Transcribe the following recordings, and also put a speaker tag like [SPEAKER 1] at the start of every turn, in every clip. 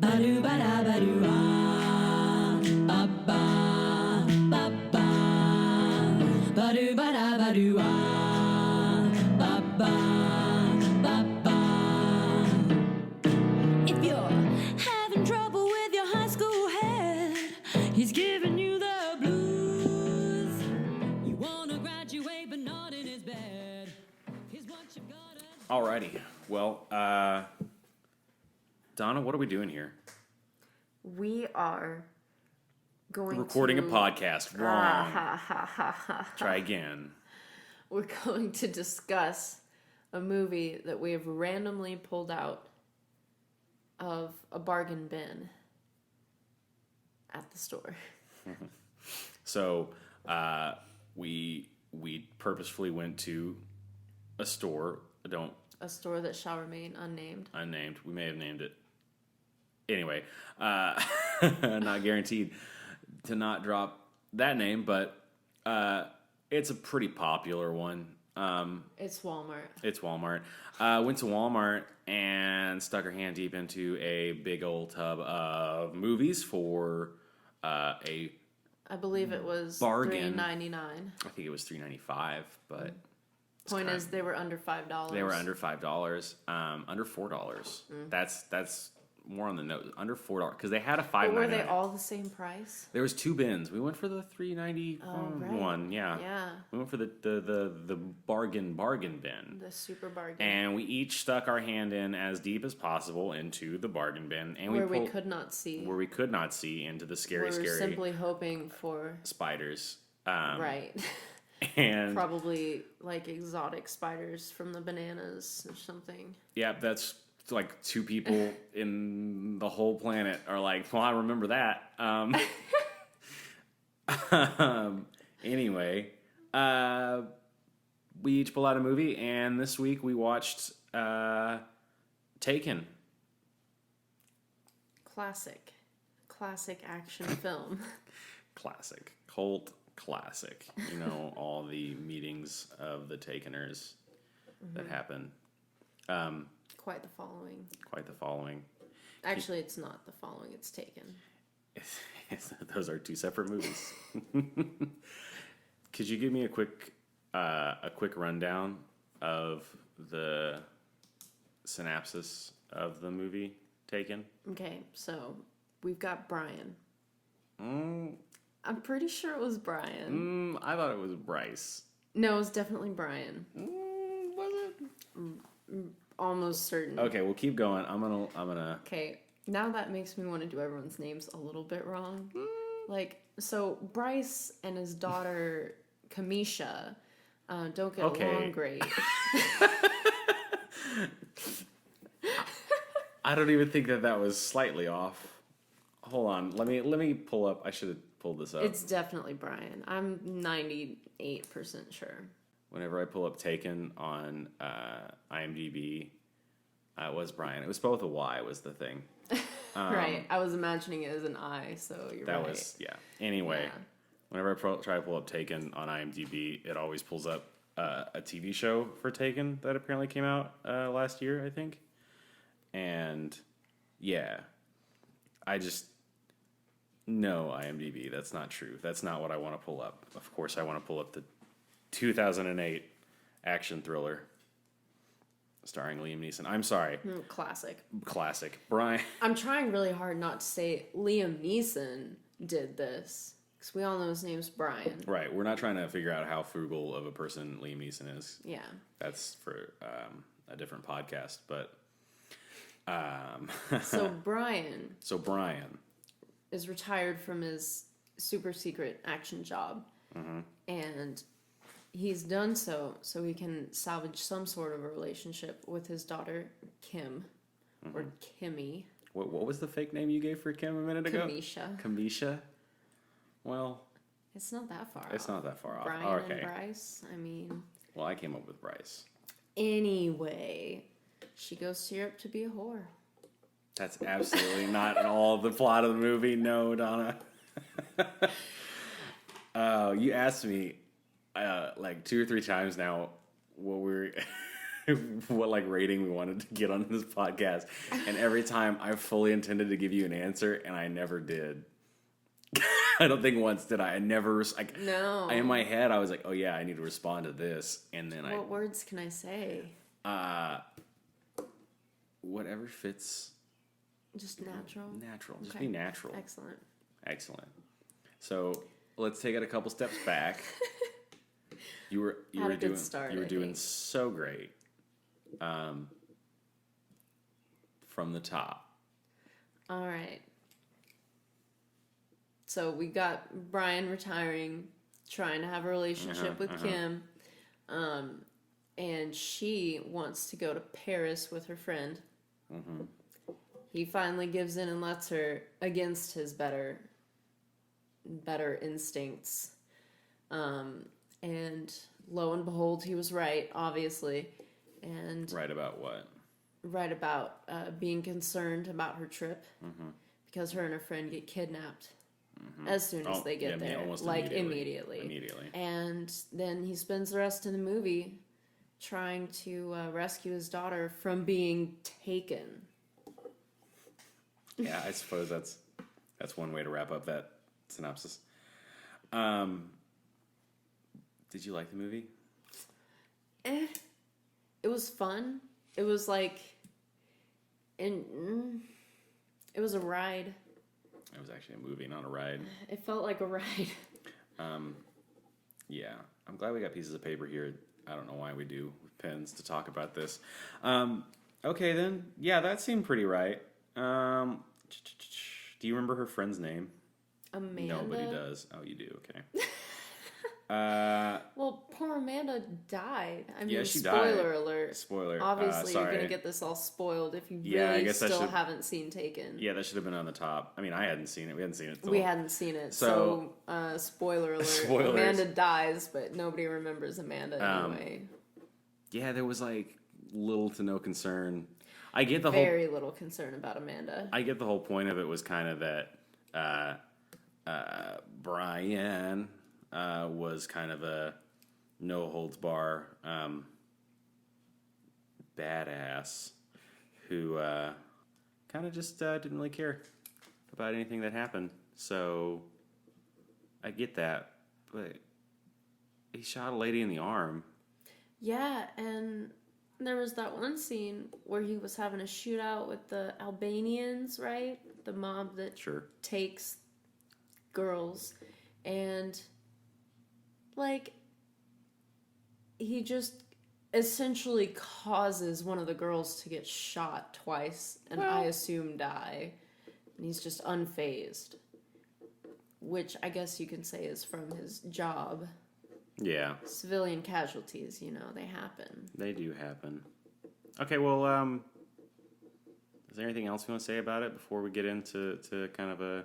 [SPEAKER 1] If you're having trouble with your high school head, he's giving you the blues. You wanna graduate but not in his bed. Here's what you've gotta do.
[SPEAKER 2] Alrighty. Well, Donna, what are we doing here?
[SPEAKER 3] We are going
[SPEAKER 2] Recording
[SPEAKER 3] to...
[SPEAKER 2] a podcast. Wrong. Try again.
[SPEAKER 3] We're going to discuss a movie that we have randomly pulled out of a bargain bin at the store.
[SPEAKER 2] So, we purposefully went to a store.
[SPEAKER 3] A store that shall remain unnamed.
[SPEAKER 2] Unnamed. We may have named it. Anyway, not guaranteed to not drop that name, but it's a pretty popular one.
[SPEAKER 3] It's Walmart.
[SPEAKER 2] It's Walmart. Went to Walmart and stuck her hand deep into a big old tub of movies for a
[SPEAKER 3] I believe it was
[SPEAKER 2] bargain.
[SPEAKER 3] $3.99.
[SPEAKER 2] I think it was $3.95, but
[SPEAKER 3] Point is, they were under $5.
[SPEAKER 2] they were under $5, under $4. That's more on the nose, under $4 because they had a $5.99.
[SPEAKER 3] But were they all the same price?
[SPEAKER 2] There was two bins. We went for the $3.90 one. Yeah.
[SPEAKER 3] Yeah.
[SPEAKER 2] We went for the bargain bin.
[SPEAKER 3] The super bargain.
[SPEAKER 2] And we each stuck our hand in as deep as possible into the bargain bin, and
[SPEAKER 3] we could not see.
[SPEAKER 2] Where we could not see into the scary
[SPEAKER 3] we were simply hoping for
[SPEAKER 2] spiders.
[SPEAKER 3] Right.
[SPEAKER 2] And
[SPEAKER 3] probably like exotic spiders from the bananas or something.
[SPEAKER 2] Yeah, that's like two people in the whole planet are like, well, I remember that. Anyway, we each pull out a movie, and this week we watched Taken.
[SPEAKER 3] Classic action film.
[SPEAKER 2] Classic. Cult classic. You know, all the meetings of the Takeners that happen.
[SPEAKER 3] Quite the following. Actually, it's not the following. It's Taken.
[SPEAKER 2] Those are two separate movies. Could you give me a quick rundown of the synopsis of the movie Taken?
[SPEAKER 3] Okay, so we've got Brian. I'm pretty sure it was Brian.
[SPEAKER 2] I thought it was Bryce.
[SPEAKER 3] No, it was definitely Brian.
[SPEAKER 2] Was it?
[SPEAKER 3] Almost certain.
[SPEAKER 2] Okay, we'll keep going. I'm gonna.
[SPEAKER 3] Okay, now that makes me want to do everyone's names a little bit wrong. Like, so Bryce and his daughter Kamisha don't get along great.
[SPEAKER 2] I don't even think that was slightly off. Hold on, let me pull up. I should have pulled this up.
[SPEAKER 3] It's definitely Brian. I'm 98% sure.
[SPEAKER 2] Whenever I pull up Taken on IMDb, it was Brian. It was spelled with a Y was the thing.
[SPEAKER 3] Right. I was imagining it as an I, so you're right.
[SPEAKER 2] That was, yeah. Anyway, whenever I try to pull up Taken on IMDb, it always pulls up a TV show for Taken that apparently came out last year, I think. And, yeah. I just... No, IMDb. That's not true. That's not what I want to pull up. Of course, I want to pull up the 2008 action thriller starring Liam Neeson. I'm sorry. Classic. Brian.
[SPEAKER 3] I'm trying really hard not to say Liam Neeson did this, because we all know his name's Brian.
[SPEAKER 2] Right. We're not trying to figure out how frugal of a person Liam Neeson is.
[SPEAKER 3] Yeah.
[SPEAKER 2] That's for a different podcast, but...
[SPEAKER 3] So Brian is retired from his super secret action job. And he's done so he can salvage some sort of a relationship with his daughter, Kim, or Kimmy.
[SPEAKER 2] What was the fake name you gave for Kim a minute ago?
[SPEAKER 3] Kamisha.
[SPEAKER 2] Well...
[SPEAKER 3] It's not that far off.
[SPEAKER 2] It's not that far off.
[SPEAKER 3] Brian and Bryce, I mean...
[SPEAKER 2] Well, I came up with Bryce.
[SPEAKER 3] Anyway, she goes to Europe to be a whore.
[SPEAKER 2] That's absolutely not at all the plot of the movie. No, Donna. You asked me like 2 or 3 times now what we're what like rating we wanted to get on this podcast, and every time I fully intended to give you an answer, and I never did. I don't think once did I. I never like.
[SPEAKER 3] No.
[SPEAKER 2] In my head, I was like, "Oh yeah, I need to respond to this," and then
[SPEAKER 3] What words can I say?
[SPEAKER 2] Whatever fits.
[SPEAKER 3] Just natural.
[SPEAKER 2] Natural. Just
[SPEAKER 3] Okay.
[SPEAKER 2] be natural.
[SPEAKER 3] Excellent.
[SPEAKER 2] So let's take it a couple steps back. You were doing so great. From the top.
[SPEAKER 3] All right. So we got Brian retiring, trying to have a relationship with Kim, and she wants to go to Paris with her friend. Mm-hmm. He finally gives in and lets her against his better instincts. And lo and behold, he was right, obviously. And
[SPEAKER 2] Right about what?
[SPEAKER 3] Right about being concerned about her trip because her and her friend get kidnapped as soon as they get there,
[SPEAKER 2] almost
[SPEAKER 3] like
[SPEAKER 2] immediately.
[SPEAKER 3] And then he spends the rest of the movie trying to rescue his daughter from being taken.
[SPEAKER 2] Yeah, I suppose that's one way to wrap up that synopsis. Did you like the movie?
[SPEAKER 3] It was fun. It was like, it was a ride.
[SPEAKER 2] It was actually a movie, not a ride.
[SPEAKER 3] It felt like a ride.
[SPEAKER 2] Yeah, I'm glad we got pieces of paper here. I don't know why we do with pens to talk about this. Okay, then. Yeah, that seemed pretty right. Do you remember her friend's name?
[SPEAKER 3] Amanda.
[SPEAKER 2] Nobody does. Oh, you do. Okay.
[SPEAKER 3] Well, poor Amanda died. I mean,
[SPEAKER 2] Yeah, she
[SPEAKER 3] spoiler
[SPEAKER 2] died.
[SPEAKER 3] alert.
[SPEAKER 2] Spoiler.
[SPEAKER 3] Obviously, you're
[SPEAKER 2] sorry.
[SPEAKER 3] going to get this all spoiled if you
[SPEAKER 2] Yeah, I
[SPEAKER 3] really
[SPEAKER 2] guess I
[SPEAKER 3] still
[SPEAKER 2] should-
[SPEAKER 3] haven't seen Taken.
[SPEAKER 2] Yeah, that should have been on the top. I mean, I hadn't seen it. We hadn't seen it.
[SPEAKER 3] We hadn't seen it,
[SPEAKER 2] So-
[SPEAKER 3] so spoiler alert.
[SPEAKER 2] Spoilers.
[SPEAKER 3] Amanda dies, but nobody remembers Amanda anyway.
[SPEAKER 2] Yeah, there was like little to no concern. I get the
[SPEAKER 3] Very little concern about Amanda.
[SPEAKER 2] I get the whole point of it was kind of that Brian was kind of a no holds bar badass who kind of just didn't really care about anything that happened. So I get that, but he shot a lady in the arm.
[SPEAKER 3] Yeah, and there was that one scene where he was having a shootout with the Albanians, right? The mob that
[SPEAKER 2] Sure.
[SPEAKER 3] takes girls. And, like, he just essentially causes one of the girls to get shot twice and I assume die. And he's just unfazed. Which I guess you can say is from his job.
[SPEAKER 2] Yeah.
[SPEAKER 3] Civilian casualties, they happen.
[SPEAKER 2] They do happen. Okay, well, is there anything else you want to say about it before we get into kind of a...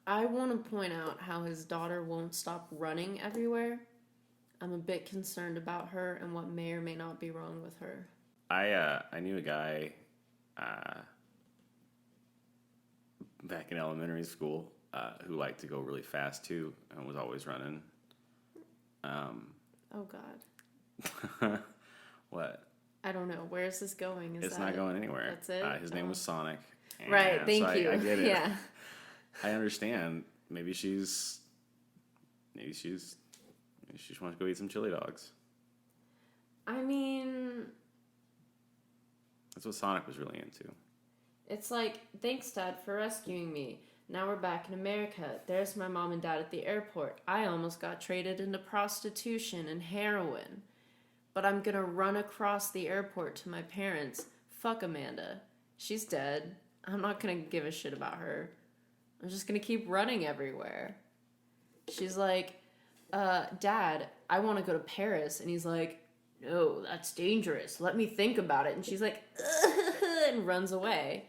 [SPEAKER 3] I want to point out how his daughter won't stop running everywhere. I'm a bit concerned about her and what may or may not be wrong with her.
[SPEAKER 2] I knew a guy back in elementary school who liked to go really fast too and was always running.
[SPEAKER 3] Oh, God.
[SPEAKER 2] What?
[SPEAKER 3] I don't know. Where is this going?
[SPEAKER 2] It's not going anywhere.
[SPEAKER 3] That's it?
[SPEAKER 2] His name was Sonic.
[SPEAKER 3] Right,
[SPEAKER 2] And
[SPEAKER 3] thank
[SPEAKER 2] so
[SPEAKER 3] you.
[SPEAKER 2] I get it.
[SPEAKER 3] Yeah.
[SPEAKER 2] I understand. Maybe she just wants to go eat some chili dogs.
[SPEAKER 3] I mean,
[SPEAKER 2] That's what Sonic was really into.
[SPEAKER 3] it's like, thanks, Dad, for rescuing me. Now we're back in America. There's my mom and dad at the airport. I almost got traded into prostitution and heroin. But I'm gonna run across the airport to my parents. Fuck Amanda. She's dead. I'm not gonna give a shit about her. I'm just gonna keep running everywhere. She's like, Dad, I wanna go to Paris. And he's like, no, that's dangerous. Let me think about it. And she's like, and runs away.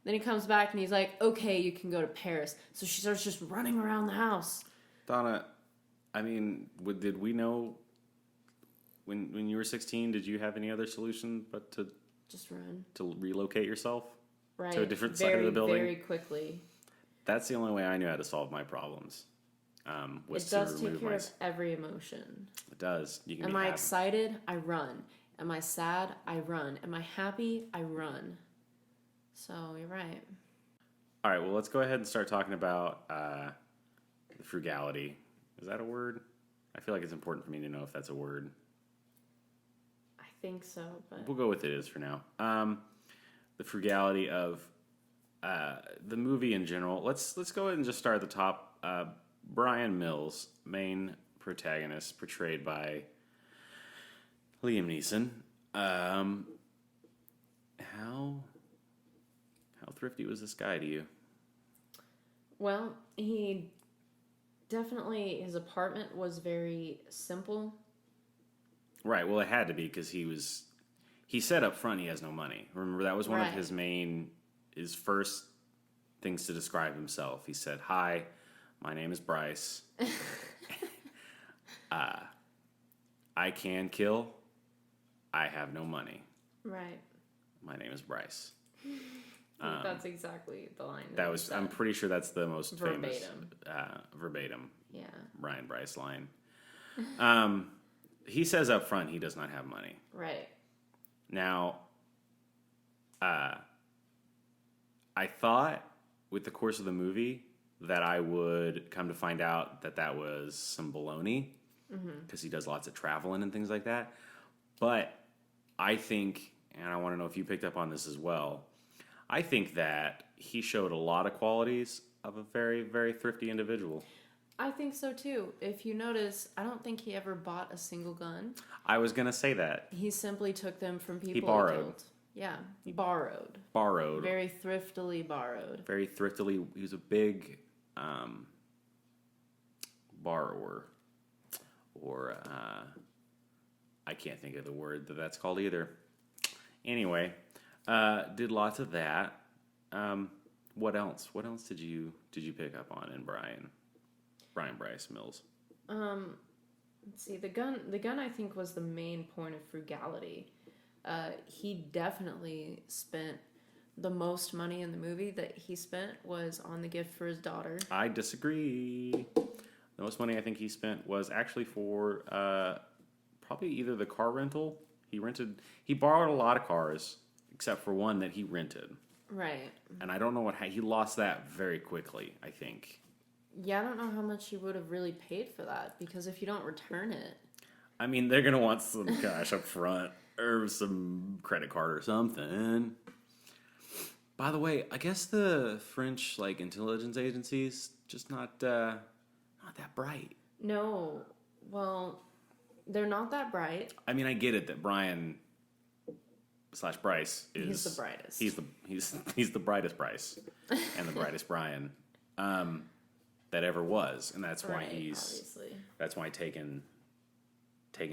[SPEAKER 3] Then he comes back and he's like, okay, you can go to Paris. So she starts just running around the house.
[SPEAKER 2] Donna, I mean, did we know when you were 16, did you have any other solution but to
[SPEAKER 3] Just run.
[SPEAKER 2] to relocate yourself
[SPEAKER 3] Right.
[SPEAKER 2] to a different side of the building?
[SPEAKER 3] Very quickly.
[SPEAKER 2] That's the only way I knew how to solve my problems. Was
[SPEAKER 3] It
[SPEAKER 2] to
[SPEAKER 3] does take
[SPEAKER 2] remove
[SPEAKER 3] care
[SPEAKER 2] my...
[SPEAKER 3] of every emotion.
[SPEAKER 2] It does. You can
[SPEAKER 3] Am
[SPEAKER 2] be
[SPEAKER 3] I
[SPEAKER 2] happy.
[SPEAKER 3] excited? I run. Am I sad? I run. Am I happy? I run. So you're right.
[SPEAKER 2] All right, well, let's go ahead and start talking about the frugality. Is that a word? I feel like it's important for me to know if that's a word.
[SPEAKER 3] I think so, but
[SPEAKER 2] We'll go with it is for now. The frugality of the movie in general. Let's go ahead and just start at the top. Brian Mills, main protagonist, portrayed by Liam Neeson. How thrifty was this guy to you?
[SPEAKER 3] well, he definitely his apartment was very simple.
[SPEAKER 2] Right. Well, it had to be because he said up front he has no money. Remember, that was one of
[SPEAKER 3] Right.
[SPEAKER 2] his first things to describe himself. He said, "Hi, my name is Bryce. I can kill. I have no money.
[SPEAKER 3] Right.
[SPEAKER 2] My name is Bryce."
[SPEAKER 3] I think that's exactly the line.
[SPEAKER 2] That was. I'm pretty sure that's the most famous
[SPEAKER 3] Verbatim.
[SPEAKER 2] verbatim
[SPEAKER 3] Yeah.
[SPEAKER 2] Ryan Bryce line. He says up front he does not have money.
[SPEAKER 3] Right.
[SPEAKER 2] Now, I thought with the course of the movie that I would come to find out that that was some baloney because he does lots of traveling and things like that. But I think, and I want to know if you picked up on this as well, I think that he showed a lot of qualities of a very, very thrifty individual.
[SPEAKER 3] I think so too. If you notice, I don't think he ever bought a single gun.
[SPEAKER 2] I was going to say that.
[SPEAKER 3] He simply took them from people
[SPEAKER 2] He borrowed.
[SPEAKER 3] he killed. Yeah, borrowed.
[SPEAKER 2] Borrowed.
[SPEAKER 3] Very thriftily borrowed.
[SPEAKER 2] Very thriftily. He was a big borrower. Or, I can't think of the word that's called either. Anyway, did lots of that. What else? What else did you pick up on in Brian Bryce Mills?
[SPEAKER 3] Let's see. The gun I think was the main point of frugality. He definitely spent the most money in the movie that he spent was on the gift for his daughter.
[SPEAKER 2] I disagree. The most money I think he spent was actually for probably either the car rental. He borrowed a lot of cars, except for one that he rented.
[SPEAKER 3] Right.
[SPEAKER 2] And I don't know he lost that very quickly, I think.
[SPEAKER 3] Yeah, I don't know how much he would have really paid for that because if you don't return it.
[SPEAKER 2] I mean, they're going to want some cash up front or some credit card or something. By the way, I guess the French intelligence agencies just not that bright.
[SPEAKER 3] No. Well, they're not that bright.
[SPEAKER 2] I mean, I get it that Brian / Bryce is
[SPEAKER 3] He's the brightest.
[SPEAKER 2] He's the brightest Bryce and the brightest Brian that ever was, and that's why
[SPEAKER 3] obviously.
[SPEAKER 2] that's why taken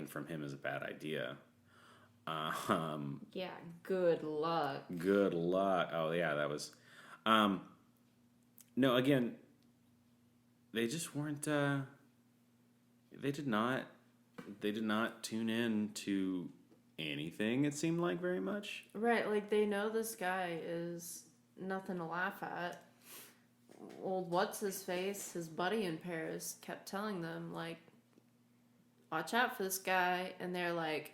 [SPEAKER 2] from him is a bad idea.
[SPEAKER 3] Yeah, good luck.
[SPEAKER 2] Good luck. Oh yeah, that was. No, again, they just weren't. They did not tune in to anything. It seemed like very much.
[SPEAKER 3] Right, they know this guy is nothing to laugh at. Old what's his face, his buddy in Paris, kept telling them watch out for this guy, and they're like,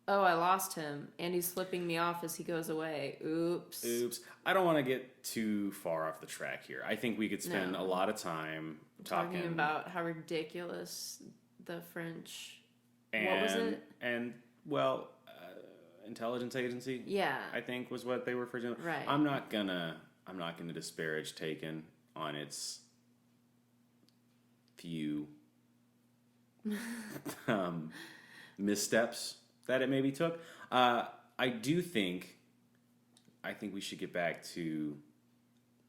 [SPEAKER 3] oh, I lost him, and he's flipping me off as he goes away. Oops.
[SPEAKER 2] I don't want to get too far off the track here. I think we could spend a lot of time
[SPEAKER 3] talking about how ridiculous the French.
[SPEAKER 2] And,
[SPEAKER 3] what was it?
[SPEAKER 2] And intelligence agency.
[SPEAKER 3] Yeah,
[SPEAKER 2] I think was what they were referring to.
[SPEAKER 3] Right.
[SPEAKER 2] I'm not gonna disparage Taken on its few missteps that it maybe took. I think we should get back to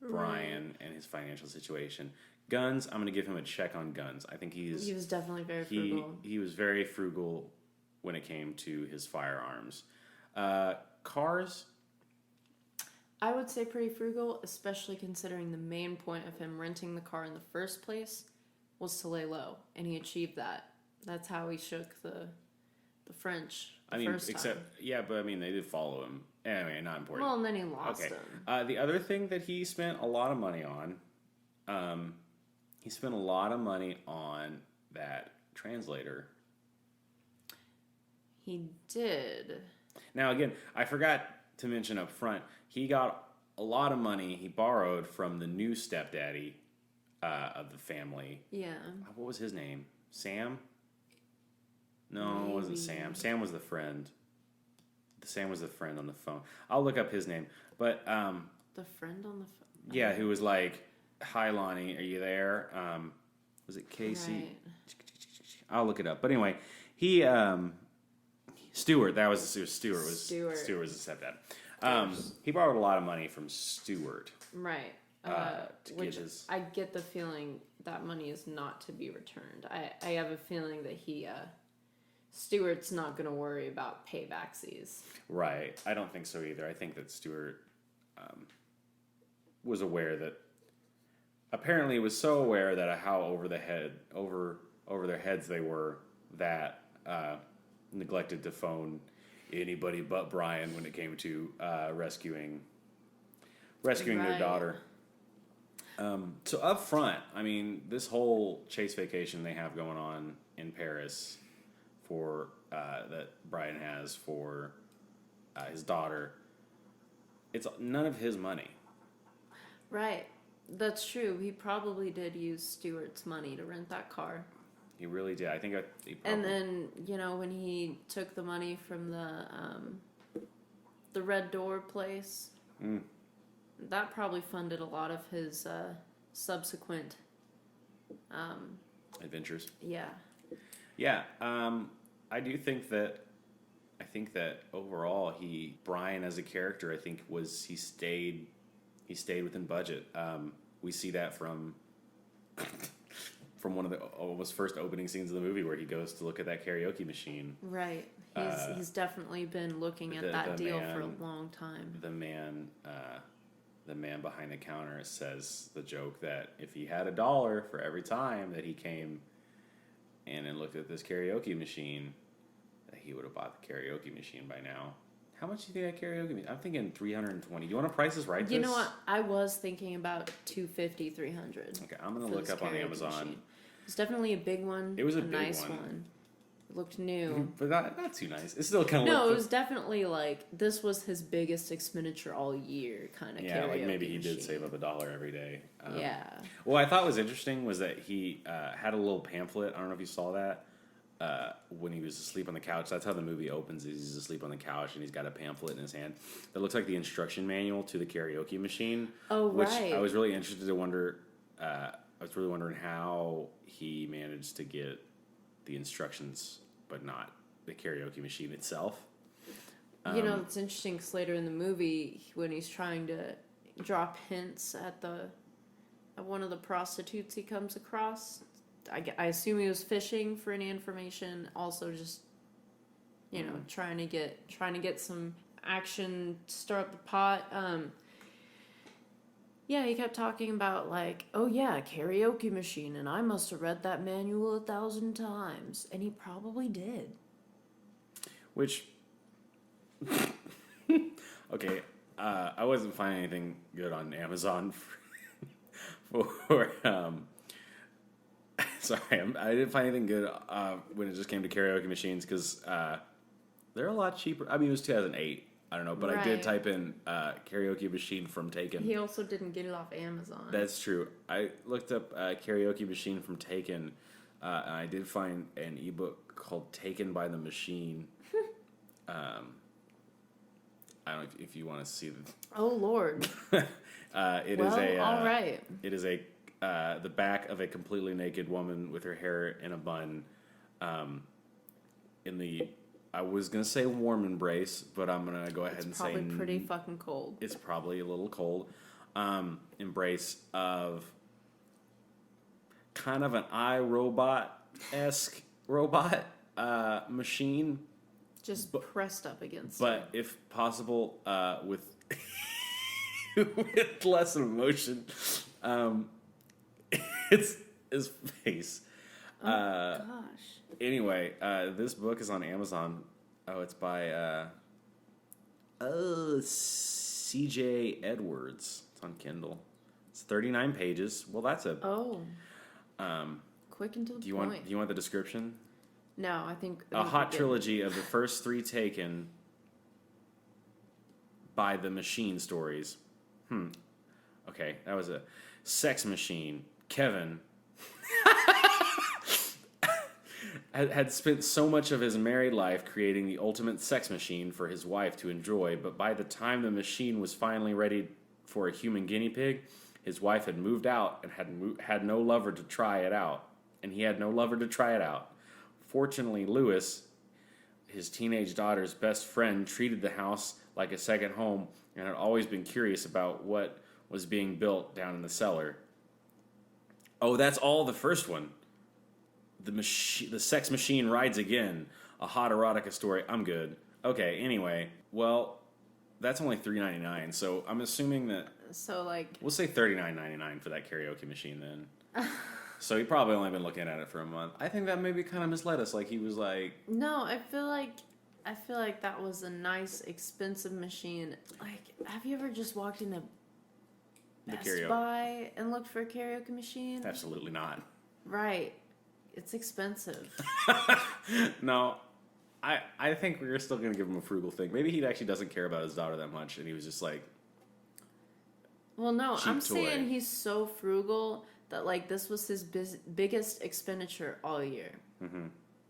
[SPEAKER 2] Brian and his financial situation. Guns, I'm going to give him a check on guns. I think he
[SPEAKER 3] was definitely very frugal.
[SPEAKER 2] He was very frugal when it came to his firearms. Cars,
[SPEAKER 3] I would say pretty frugal, especially considering the main point of him renting the car in the first place was to lay low, and he achieved that. That's how he shook the French first time.
[SPEAKER 2] But they did follow him. Anyway, not important.
[SPEAKER 3] Well, and then he lost him.
[SPEAKER 2] The other thing that he spent a lot of money on, he spent a lot of money on that translator.
[SPEAKER 3] He did.
[SPEAKER 2] Now, again, I forgot to mention up front, he got a lot of money he borrowed from the new stepdaddy of the family.
[SPEAKER 3] Yeah.
[SPEAKER 2] What was his name? Sam? No,
[SPEAKER 3] Maybe.
[SPEAKER 2] It wasn't Sam. Sam was the friend. Sam was the friend on the phone. I'll look up his name. But,
[SPEAKER 3] The friend on the phone?
[SPEAKER 2] yeah, who was like, hi, Lonnie, are you there? Was it Casey?
[SPEAKER 3] Right.
[SPEAKER 2] I'll look it up. But anyway, he, Stewart, Stewart was his stepdad. He borrowed a lot of money from Stewart.
[SPEAKER 3] Right.
[SPEAKER 2] To
[SPEAKER 3] Which
[SPEAKER 2] get his...
[SPEAKER 3] I get the feeling that money is not to be returned. I have a feeling that Stewart's not going to worry about paybacksies.
[SPEAKER 2] Right. I don't think so either. I think that Stewart was aware that... Apparently was so aware that how over their heads they were that neglected to phone anybody but Brian when it came to rescuing their daughter. So up front, I mean, this whole chase vacation they have going on in Paris for that Brian has for his daughter, it's none of his money.
[SPEAKER 3] Right. That's true. He probably did use Stewart's money to rent that car.
[SPEAKER 2] He really did. I think he probably...
[SPEAKER 3] And then, when he took the money from the Red Door place, that probably funded a lot of his subsequent
[SPEAKER 2] adventures.
[SPEAKER 3] Yeah.
[SPEAKER 2] Yeah. I think that overall Brian as a character, I think he stayed within budget. We see that from one of the almost first opening scenes of the movie where he goes to look at that karaoke machine.
[SPEAKER 3] Right. He's definitely been looking at that deal for a long time.
[SPEAKER 2] The man behind the counter says the joke that if he had $1 for every time that he came in and looked at this karaoke machine, that he would have bought the karaoke machine by now. How much do you think that karaoke machine? I'm thinking $320. Do you want to price this right?
[SPEAKER 3] You know what? I was thinking about $250, $300.
[SPEAKER 2] Okay, I'm gonna look up on Amazon.
[SPEAKER 3] Machine. It's definitely a big one.
[SPEAKER 2] It was a big
[SPEAKER 3] nice
[SPEAKER 2] one.
[SPEAKER 3] It looked new.
[SPEAKER 2] But not too nice. It's still kind of...
[SPEAKER 3] No, it was definitely like, this was his biggest expenditure all year kind of karaoke
[SPEAKER 2] Yeah, like maybe he
[SPEAKER 3] machine.
[SPEAKER 2] did save up $1 every day.
[SPEAKER 3] Yeah.
[SPEAKER 2] What I thought was interesting was that he had a little pamphlet. I don't know if you saw that. When he was asleep on the couch. That's how the movie opens. He's asleep on the couch and he's got a pamphlet in his hand that looks like the instruction manual to the karaoke machine.
[SPEAKER 3] Oh,
[SPEAKER 2] which
[SPEAKER 3] right.
[SPEAKER 2] I was really interested to wonder. I was really wondering how he managed to get the instructions, but not the karaoke machine itself.
[SPEAKER 3] It's interesting because later in the movie, when he's trying to drop hints at one of the prostitutes he comes across, I assume he was fishing for any information. Also, just trying to get some action, stir up the pot. Yeah, he kept talking about like, oh yeah, karaoke machine, and I must have read that manual 1,000 times, and he probably did.
[SPEAKER 2] Which, okay, I wasn't finding anything good on Amazon for sorry, I didn't find anything good when it just came to karaoke machines because they're a lot cheaper. I mean, it was 2008. I don't know, but I did type in karaoke machine from Taken.
[SPEAKER 3] He also didn't get it off Amazon.
[SPEAKER 2] That's true. I looked up karaoke machine from Taken, and I did find an ebook called Taken by the Machine. I don't know if you want to see the...
[SPEAKER 3] Oh, Lord.
[SPEAKER 2] All
[SPEAKER 3] right.
[SPEAKER 2] It is the back of a completely naked woman with her hair in a bun, in the... I was going to say warm embrace, but I'm going to go ahead and say...
[SPEAKER 3] It's probably pretty fucking cold.
[SPEAKER 2] It's probably a little cold. Embrace of kind of an iRobot-esque robot machine.
[SPEAKER 3] Just pressed up against
[SPEAKER 2] But
[SPEAKER 3] it.
[SPEAKER 2] if possible, with with less emotion. It's his face.
[SPEAKER 3] Oh, gosh.
[SPEAKER 2] Anyway, this book is on Amazon. Oh, it's by C.J. Edwards. It's on Kindle. It's 39 pages. Well, that's a...
[SPEAKER 3] Oh. Quick and to the point.
[SPEAKER 2] Do you want the description?
[SPEAKER 3] No, I think
[SPEAKER 2] A hot trilogy of the first 3 Taken by the Machine stories. Okay, that was a sex machine. Kevin had spent so much of his married life creating the ultimate sex machine for his wife to enjoy, but by the time the machine was finally ready for a human guinea pig, his wife had moved out and had no lover to try it out. And he had no lover to try it out. Fortunately, Lewis, his teenage daughter's best friend, treated the house like a second home and had always been curious about what was being built down in the cellar. Oh, that's all the first one. The sex machine rides again. A hot erotica story. I'm good. Okay, anyway. Well, that's only $3.99, so I'm assuming that...
[SPEAKER 3] So, like...
[SPEAKER 2] We'll say $39.99 for that karaoke machine, then. So he probably only been looking at it for a month. I think that maybe kind of misled us. Like, he was like...
[SPEAKER 3] No, I feel like that was a nice, expensive machine. Like, have you ever just walked into Best Buy and looked for a karaoke machine?
[SPEAKER 2] Absolutely not.
[SPEAKER 3] Right. It's expensive.
[SPEAKER 2] No, I think we're still going to give him a frugal thing. Maybe he actually doesn't care about his daughter that much, and he was just like...
[SPEAKER 3] Well, no, I'm
[SPEAKER 2] toy.
[SPEAKER 3] saying he's so frugal that, like, this was his biggest expenditure all year. Mm-hmm.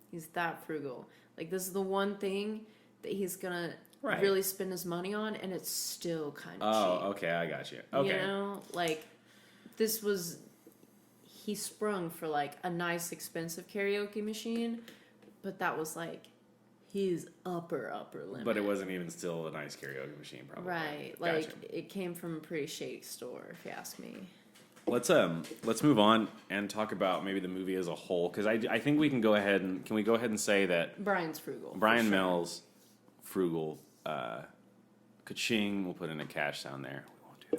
[SPEAKER 3] He's that frugal. Like, this is the one thing that he's going to really spend his money on, and it's still kind of cheap.
[SPEAKER 2] Oh, okay, I got you. Okay.
[SPEAKER 3] You know, like, this was... He sprung for, like, a nice, expensive karaoke machine, but that was, like, his upper limit.
[SPEAKER 2] But it wasn't even still a nice karaoke machine, probably.
[SPEAKER 3] Right.
[SPEAKER 2] Gotcha.
[SPEAKER 3] Like, it came from a pretty shady store, if you ask me.
[SPEAKER 2] Let's move on and talk about maybe the movie as a whole, because I think we can go ahead and... Can we go ahead and say that...
[SPEAKER 3] Brian's frugal.
[SPEAKER 2] Brian Mills, frugal. Ka-ching, we'll put in a cash sound there. We won't do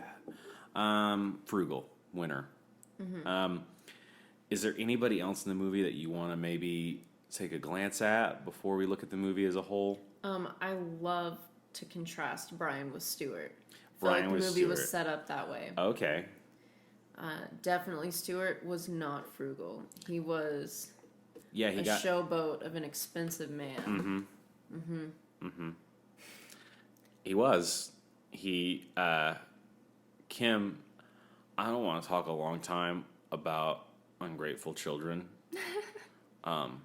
[SPEAKER 2] that. Frugal, winner. Mm-hmm. Is there anybody else in the movie that you want to maybe take a glance at before we look at the movie as a whole?
[SPEAKER 3] I love to contrast Brian with Stewart.
[SPEAKER 2] Brian with
[SPEAKER 3] the movie
[SPEAKER 2] Stewart.
[SPEAKER 3] was set up that way.
[SPEAKER 2] Okay.
[SPEAKER 3] Definitely Stewart was not frugal. He was
[SPEAKER 2] Yeah, he got
[SPEAKER 3] showboat of an expensive man.
[SPEAKER 2] He was. Kim, I don't want to talk a long time about ungrateful children. And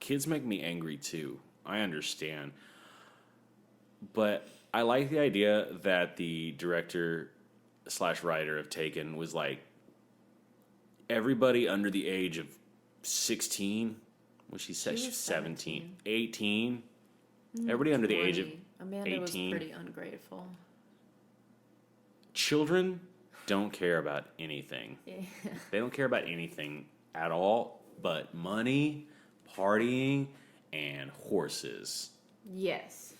[SPEAKER 2] kids make me angry too. I understand. But I like the idea that the director / writer of Taken was like, everybody under the age of 16, well, she said she's 17, 18. Everybody under the age of
[SPEAKER 3] Amanda
[SPEAKER 2] 18.
[SPEAKER 3] was pretty ungrateful.
[SPEAKER 2] Children don't care about anything.
[SPEAKER 3] Yeah.
[SPEAKER 2] They don't care about anything at all but money, partying, and horses.
[SPEAKER 3] Yes.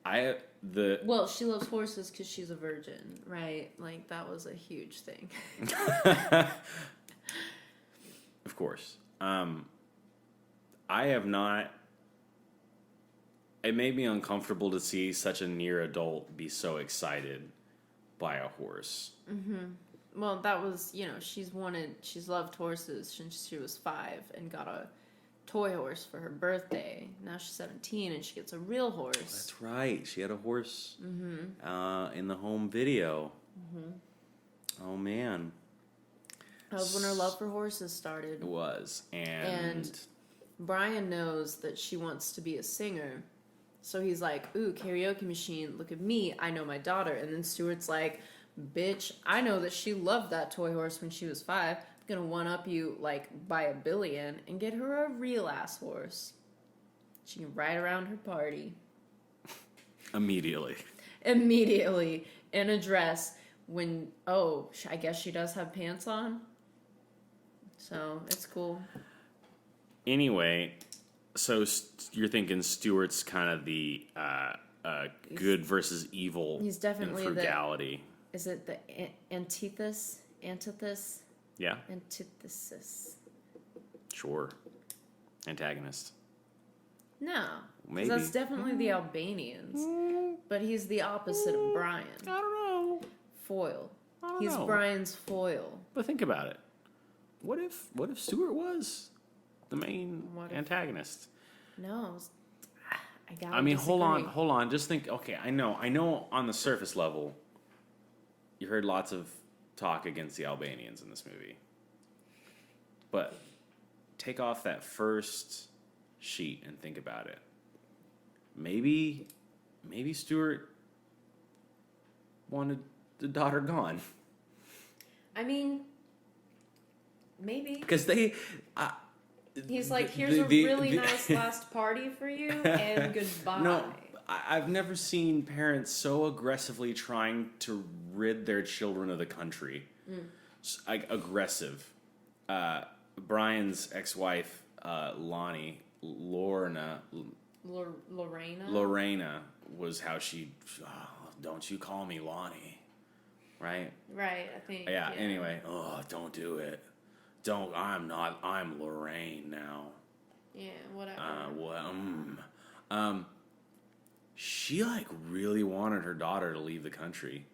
[SPEAKER 2] Well,
[SPEAKER 3] she loves horses because she's a virgin, right? Like, that was a huge thing.
[SPEAKER 2] Of course. I have not... It made me uncomfortable to see such a near adult be so excited by a horse.
[SPEAKER 3] Mm-hmm. Well, that was, she's loved horses since she was 5 and got a toy horse for her birthday. Now she's 17 and she gets a real horse.
[SPEAKER 2] That's right. She had a horse in the home video. Mm-hmm. Oh, man.
[SPEAKER 3] That was when her love for horses started.
[SPEAKER 2] It was.
[SPEAKER 3] And Brian knows that she wants to be a singer. So he's like, ooh, karaoke machine, look at me, I know my daughter. And then Stuart's like, bitch, I know that she loved that toy horse when she was 5. I'm gonna one-up you, like, by $1 billion and get her a real-ass horse. She can ride around her party.
[SPEAKER 2] Immediately.
[SPEAKER 3] In a dress when, I guess she does have pants on. So, it's cool.
[SPEAKER 2] Anyway... So you're thinking Stewart's kind of the good versus evil.
[SPEAKER 3] He's definitely
[SPEAKER 2] in frugality.
[SPEAKER 3] Is it the antithesis?
[SPEAKER 2] Yeah.
[SPEAKER 3] Antithesis.
[SPEAKER 2] Sure. Antagonist.
[SPEAKER 3] No.
[SPEAKER 2] Maybe.
[SPEAKER 3] That's definitely the Albanians. But he's the opposite of Brian.
[SPEAKER 2] I don't know.
[SPEAKER 3] Foil.
[SPEAKER 2] I don't
[SPEAKER 3] He's
[SPEAKER 2] know.
[SPEAKER 3] Brian's foil.
[SPEAKER 2] But think about it. What if Stuart was the main antagonist?
[SPEAKER 3] No, I gotta
[SPEAKER 2] I mean,
[SPEAKER 3] disagree.
[SPEAKER 2] hold on. Just think. Okay, I know. On the surface level, you heard lots of talk against the Albanians in this movie, but take off that first sheet and think about it. Maybe Stuart wanted the daughter gone.
[SPEAKER 3] I mean, maybe.
[SPEAKER 2] Because they...
[SPEAKER 3] He's like, here's a really nice last party for you, and goodbye.
[SPEAKER 2] No, I've never seen parents so aggressively trying to rid their children of the country. Aggressive. Brian's ex-wife, Lorena, was how she... Oh, don't you call me Lonnie. Right?
[SPEAKER 3] Right, I think.
[SPEAKER 2] Yeah, anyway. Oh, don't do it. I'm Lorraine now.
[SPEAKER 3] Yeah, whatever.
[SPEAKER 2] She really wanted her daughter to leave the country.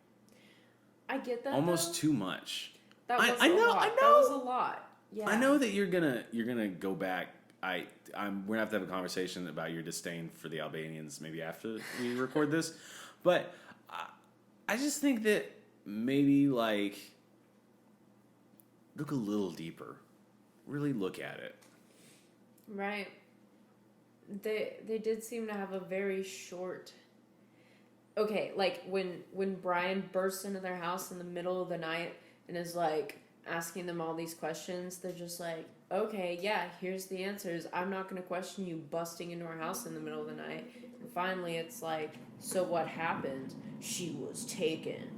[SPEAKER 3] I get that.
[SPEAKER 2] Almost too much.
[SPEAKER 3] That was
[SPEAKER 2] I know.
[SPEAKER 3] That was a lot. Yeah.
[SPEAKER 2] I know that you're gonna go back. We're gonna have to have a conversation about your disdain for the Albanians maybe after we record this, but I just think that maybe look a little deeper. Really look at it.
[SPEAKER 3] Right. They did seem to have a very short... Okay, when Brian bursts into their house in the middle of the night and is asking them all these questions, they're just okay, yeah, here's the answers. I'm not going to question you busting into our house in the middle of the night. And finally it's so what happened? She was taken.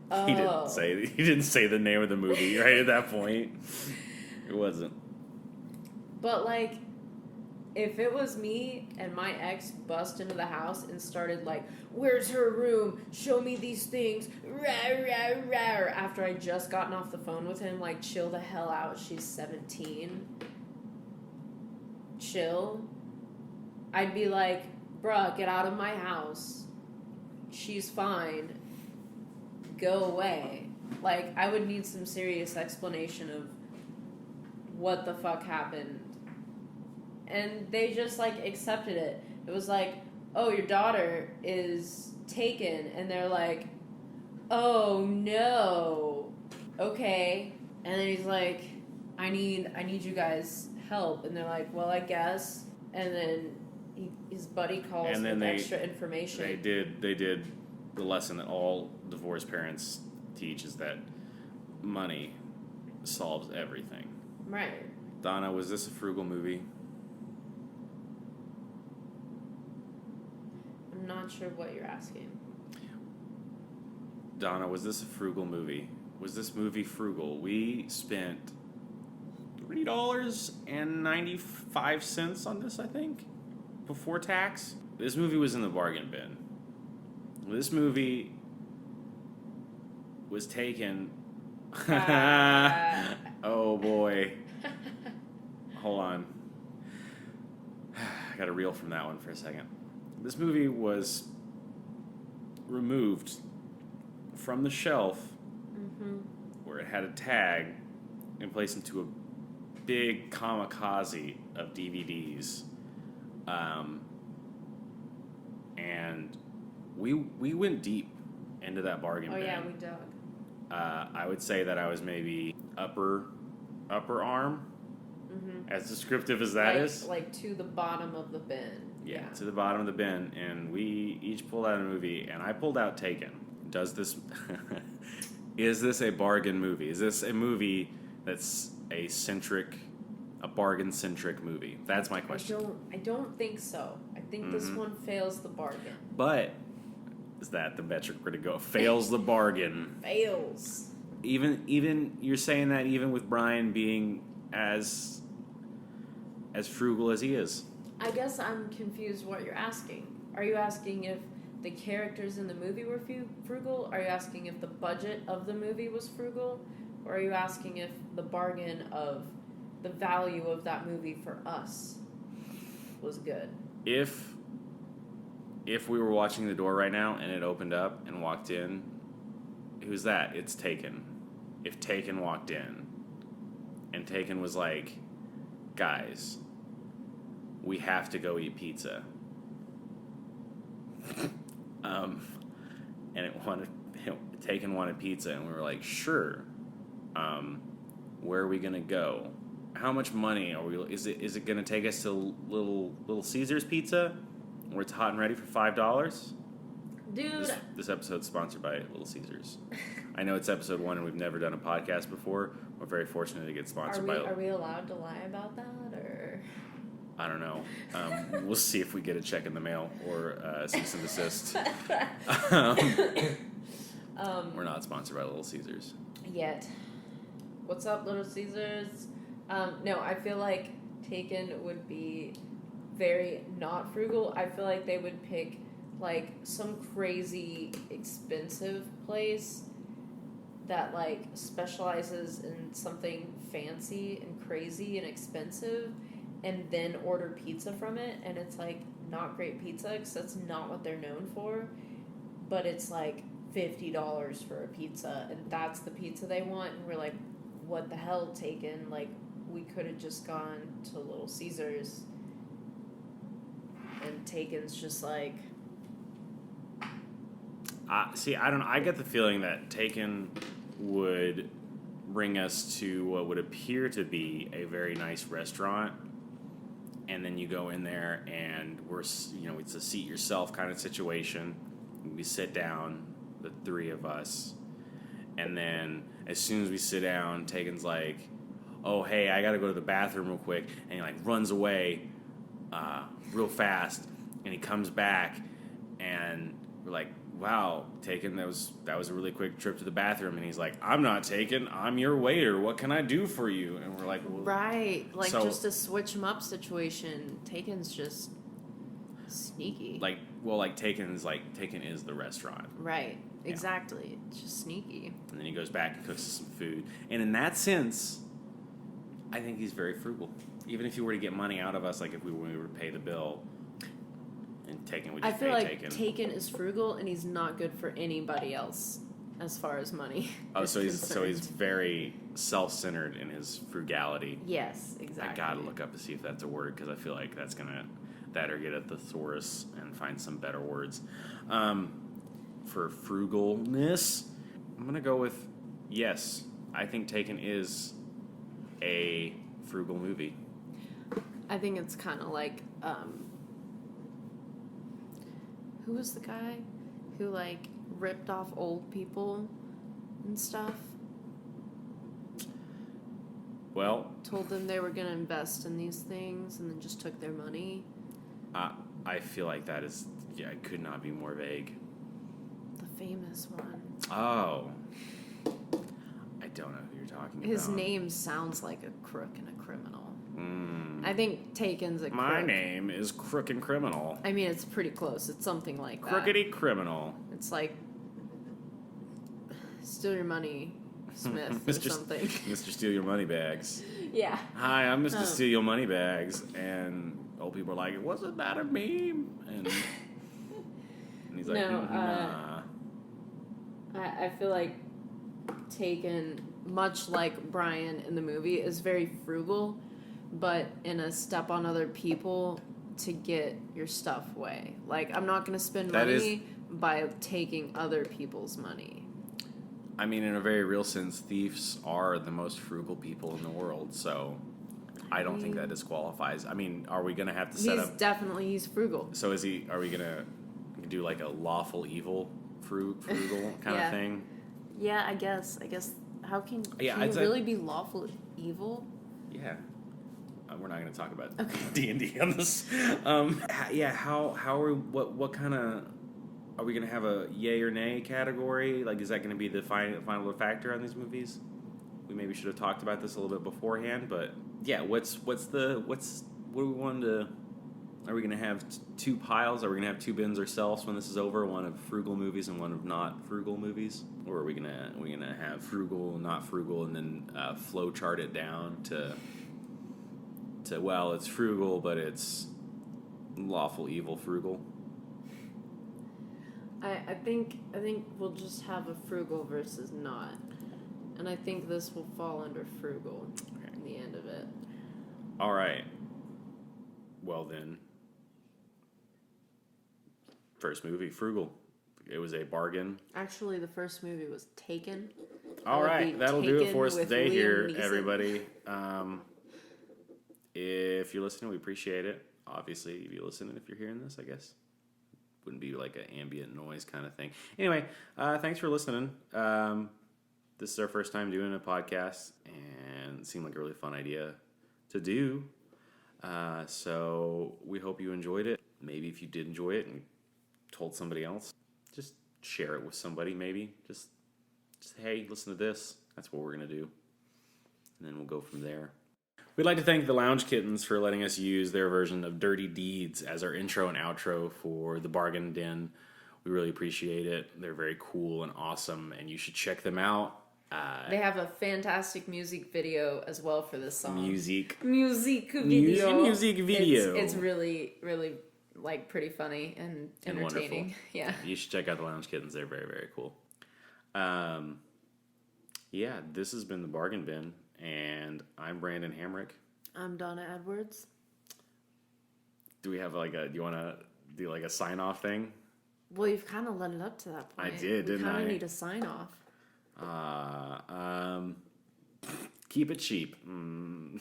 [SPEAKER 3] Oh.
[SPEAKER 2] He didn't say the name of the movie right at that point. It wasn't.
[SPEAKER 3] But if it was me and my ex bust into the house and started where's her room? Show me these things. Rah, rah, rah. After I just gotten off the phone with him, chill the hell out. She's 17. Chill. I'd be bruh, get out of my house. She's fine. Go away. I would need some serious explanation of what the fuck happened. And they just accepted it. It was oh, your daughter is taken, and they're oh no, okay. And then he's I need you guys help, and they're well, I guess. And then his buddy calls with extra information.
[SPEAKER 2] They did the lesson that all divorced parents teach is that money solves everything.
[SPEAKER 3] Right.
[SPEAKER 2] Donna, was this a frugal movie?
[SPEAKER 3] I'm not sure what you're asking.
[SPEAKER 2] Donna, was this a frugal movie? Was this movie frugal? We spent $3.95 on this, I think, before tax. This movie was in the bargain bin. This movie was taken... Oh, boy. Hold on. I gotta reel from that one for a second. This movie was removed from the shelf where it had a tag and placed into a big kamikaze of DVDs. And we went deep into that bargain bin.
[SPEAKER 3] Oh, yeah, we dug.
[SPEAKER 2] I would say that I was maybe upper arm, as descriptive as that is.
[SPEAKER 3] To the bottom of the bin.
[SPEAKER 2] Yeah, to the bottom of the bin, and we each pulled out a movie, and I pulled out Taken. Is this a bargain movie? Is this a movie that's a bargain-centric movie? That's my question.
[SPEAKER 3] I don't think so. I think this one fails the bargain.
[SPEAKER 2] But is that the metric we're to go? Fails the bargain.
[SPEAKER 3] Fails.
[SPEAKER 2] Even you're saying that even with Brian being as frugal as he is.
[SPEAKER 3] I guess I'm confused what you're asking. Are you asking if the characters in the movie were frugal? Are you asking if the budget of the movie was frugal? Or are you asking if the bargain of the value of that movie for us was good?
[SPEAKER 2] If we were watching the door right now and it opened up and walked in, who's that? It's Taken. If Taken walked in and Taken was like, guys, we have to go eat pizza. And Taken wanted pizza, and we were like, sure. Where are we gonna go? How much money are we? Is it gonna take us to Little Caesars Pizza, where it's hot and ready for $5?
[SPEAKER 3] Dude,
[SPEAKER 2] This episode's sponsored by Little Caesars. I know it's episode 1 and we've never done a podcast before. We're very fortunate to get sponsored by.
[SPEAKER 3] Are we allowed to lie about that, or?
[SPEAKER 2] I don't know. We'll see if we get a check in the mail or cease and desist. We're not sponsored by Little Caesars
[SPEAKER 3] Yet. What's up, Little Caesars? No, I feel like Taken would be very not frugal. I feel like they would pick like some crazy expensive place that like specializes in something fancy and crazy and expensive, and then order pizza from it, and it's like not great pizza because that's not what they're known for, but it's like $50 for a pizza, and that's the pizza they want, and we're like, what the hell, Taken? Like, we could have just gone to Little Caesars, and Taken's just like,
[SPEAKER 2] See, I don't know. I get the feeling that Taken would bring us to what would appear to be a very nice restaurant, and then you go in there and it's a seat yourself kind of situation. We sit down, the 3 of us, and then as soon as we sit down, Taken's like, oh, hey, I gotta go to the bathroom real quick, and he like runs away real fast, and he comes back, and we're like, wow, Taken, that was a really quick trip to the bathroom. And he's like, I'm not Taken, I'm your waiter, what can I do for you? And we're like, well,
[SPEAKER 3] right, like, so, just a switch 'em up situation. Taken's just sneaky.
[SPEAKER 2] Taken is the restaurant.
[SPEAKER 3] Right, exactly. Yeah. It's just sneaky.
[SPEAKER 2] And then he goes back and cooks us some food. And in that sense, I think he's very frugal. Even if he were to get money out of us, like when we were to pay the bill, and Taken would just pay Taken. I feel like
[SPEAKER 3] Taken is frugal, and he's not good for anybody else as far as money.
[SPEAKER 2] Oh, so he's very self-centered in his frugality.
[SPEAKER 3] Yes, exactly.
[SPEAKER 2] I gotta look up to see if that's a word, because I feel like that's gonna or get at the thesaurus and find some better words. For frugalness, I'm gonna go with yes. I think Taken is a frugal movie.
[SPEAKER 3] I think it's kind of like who was the guy who like ripped off old people and stuff?
[SPEAKER 2] Well,
[SPEAKER 3] told them they were going to invest in these things and then just took their money.
[SPEAKER 2] I feel like that is, it could not be more vague.
[SPEAKER 3] The famous one.
[SPEAKER 2] Oh. I don't know who you're talking about.
[SPEAKER 3] His name sounds like a crook and a criminal. I think Taken's a crook.
[SPEAKER 2] My name is Crook and Criminal.
[SPEAKER 3] I mean, it's pretty close. It's something like that.
[SPEAKER 2] Crookedy Criminal.
[SPEAKER 3] It's like Steal Your Money Smith or something.
[SPEAKER 2] Mr. Steal Your Money Bags.
[SPEAKER 3] Yeah.
[SPEAKER 2] Hi, I'm Mr. Steal Your Money Bags. And old people are like, wasn't that a meme? And he's like, nah.
[SPEAKER 3] I feel like Taken, much like Brian in the movie, is very frugal, but in a step on other people to get your stuff away. Like, I'm not going to spend money by taking other people's money.
[SPEAKER 2] I mean, in a very real sense, thieves are the most frugal people in the world, so I don't think that disqualifies. I mean, are we going to have to set up...
[SPEAKER 3] He's frugal.
[SPEAKER 2] So are we going to do like a lawful evil frugal kind of thing?
[SPEAKER 3] Yeah, I guess. How can you really be lawful evil?
[SPEAKER 2] Yeah. We're not going to talk about D&D on this. How are what kind of... Are we going to have a yay or nay category? Like, is that going to be the final factor on these movies? We maybe should have talked about this a little bit beforehand, but yeah, what do we want to... Are we going to have 2 piles? Are we going to have 2 bins ourselves when this is over? One of frugal movies and one of not frugal movies? Or are we gonna have frugal, not frugal, and then flow chart it down to well, it's frugal, but it's lawful evil frugal?
[SPEAKER 3] I think we'll just have a frugal versus not, and I think this will fall under frugal.
[SPEAKER 2] Okay.
[SPEAKER 3] the end of it.
[SPEAKER 2] All right. Well then, first movie, Frugal. It was a bargain.
[SPEAKER 3] Actually, the first movie was Taken.
[SPEAKER 2] All right, that'll do it for us
[SPEAKER 3] with
[SPEAKER 2] today
[SPEAKER 3] Liam
[SPEAKER 2] here,
[SPEAKER 3] Neeson.
[SPEAKER 2] everybody. If you're listening, we appreciate it. Obviously, if you're listening, if you're hearing this, I guess. Wouldn't be like an ambient noise kind of thing. Anyway, thanks for listening. This is our first time doing a podcast, and it seemed like a really fun idea to do. So we hope you enjoyed it. Maybe if you did enjoy it and told somebody else, just share it with somebody, maybe. Just hey, listen to this. That's what we're going to do. And then we'll go from there. We'd like to thank the Lounge Kittens for letting us use their version of Dirty Deeds as our intro and outro for the Bargain Den. We really appreciate it. They're very cool and awesome, and you should check them out.
[SPEAKER 3] They have a fantastic music video as well for this song.
[SPEAKER 2] Music
[SPEAKER 3] video.
[SPEAKER 2] video.
[SPEAKER 3] It's really, really like pretty funny and entertaining.
[SPEAKER 2] Wonderful.
[SPEAKER 3] Yeah.
[SPEAKER 2] You should check out the Lounge Kittens. They're very, very cool. Yeah, this has been the Bargain Bin, and I'm Brandon Hamrick.
[SPEAKER 3] I'm Donna Edwards.
[SPEAKER 2] Do we have do you want to do like a sign off thing?
[SPEAKER 3] Well, you've kind of led it up to that point.
[SPEAKER 2] I did, didn't I?
[SPEAKER 3] We kind of need a sign off.
[SPEAKER 2] Keep it cheap.
[SPEAKER 3] Oh,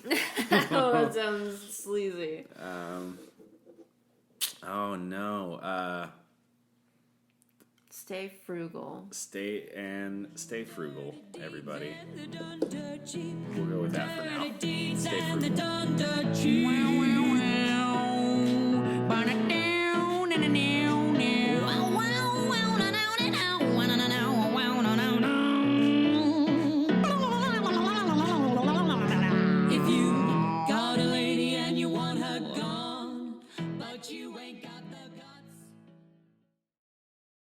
[SPEAKER 3] that sounds sleazy.
[SPEAKER 2] Oh no.
[SPEAKER 3] Stay frugal.
[SPEAKER 2] Stay frugal, everybody. We'll go with that for now. Stay frugal.